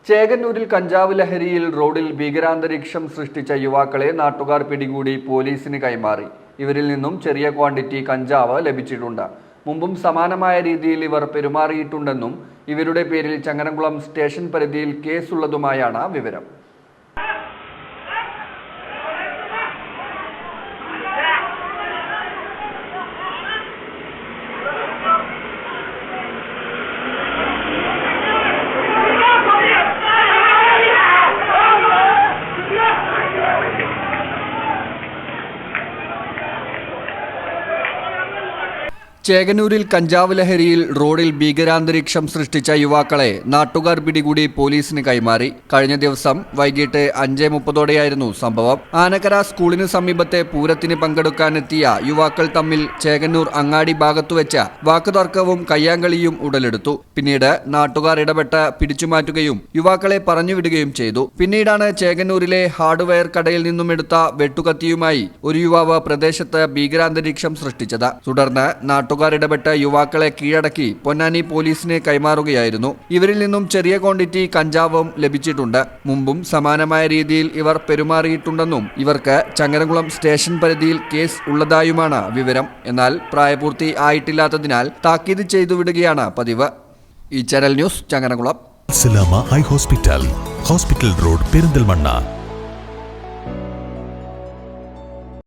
ചേകന്നൂരിൽ കഞ്ചാവ് ലഹരിയിൽ റോഡിൽ ഭീകരാന്തരീക്ഷം സൃഷ്ടിച്ച യുവാക്കളെ നാട്ടുകാർ പിടികൂടി പോലീസിന് കൈമാറി. ഇവരിൽ നിന്നും ചെറിയ ക്വാണ്ടിറ്റി കഞ്ചാവ് ലഭിച്ചിട്ടുണ്ട്. മുമ്പും സമാനമായ രീതിയിൽ ഇവർ പെരുമാറിയിട്ടുണ്ടെന്നും ഇവരുടെ പേരിൽ ചങ്ങരംകുളം സ്റ്റേഷൻ പരിധിയിൽ കേസുള്ളതുമായാണ് വിവരം. ചേകന്നൂരിൽ കഞ്ചാവ് ലഹരിയിൽ റോഡിൽ ഭീകരാന്തരീക്ഷം സൃഷ്ടിച്ച യുവാക്കളെ നാട്ടുകാർ പിടികൂടി പോലീസിന് കൈമാറി. കഴിഞ്ഞ ദിവസം വൈകിട്ട് 5:30 സംഭവം. ആനക്കര സ്കൂളിന് സമീപത്തെ പൂരത്തിന് പങ്കെടുക്കാനെത്തിയ യുവാക്കൾ തമ്മിൽ ചേകന്നൂർ അങ്ങാടി ഭാഗത്തുവെച്ച വാക്കുതർക്കവും കയ്യാങ്കളിയും ഉടലെടുത്തു. പിന്നീട് നാട്ടുകാർ ഇടപെട്ട് പിടിച്ചുമാറ്റുകയും യുവാക്കളെ പറഞ്ഞുവിടുകയും ചെയ്തു. പിന്നീടാണ് ചേകന്നൂരിലെ ഹാർഡ്വെയർ കടയിൽ നിന്നും എടുത്ത വെട്ടുകത്തിയുമായി ഒരു യുവാവ് പ്രദേശത്ത് ഭീകരാന്തരീക്ഷം സൃഷ്ടിച്ചത്. തുടർന്ന് നാട്ടുകാർ ഇടപെട്ട് യുവാക്കളെ കീഴടക്കി പൊന്നാനി പോലീസിനെ കൈമാറുകയായിരുന്നു. ഇവരിൽ നിന്നും ചെറിയ ക്വാണ്ടിറ്റി കഞ്ചാവും ലഭിച്ചിട്ടുണ്ട്. മുമ്പും സമാനമായ രീതിയിൽ ഇവർ പെരുമാറിയിട്ടുണ്ടെന്നും ഇവർക്ക് ചങ്ങരംകുളം സ്റ്റേഷൻ പരിധിയിൽ കേസ് ഉള്ളതായുമാണ് വിവരം. എന്നാൽ പ്രായപൂർത്തി ആയിട്ടില്ലാത്തതിനാൽ താക്കീത് ചെയ്തു വിടുകയാണ് പതിവ്. ഈ channel news Changaramkulam. Hospital road Perinthalmanna.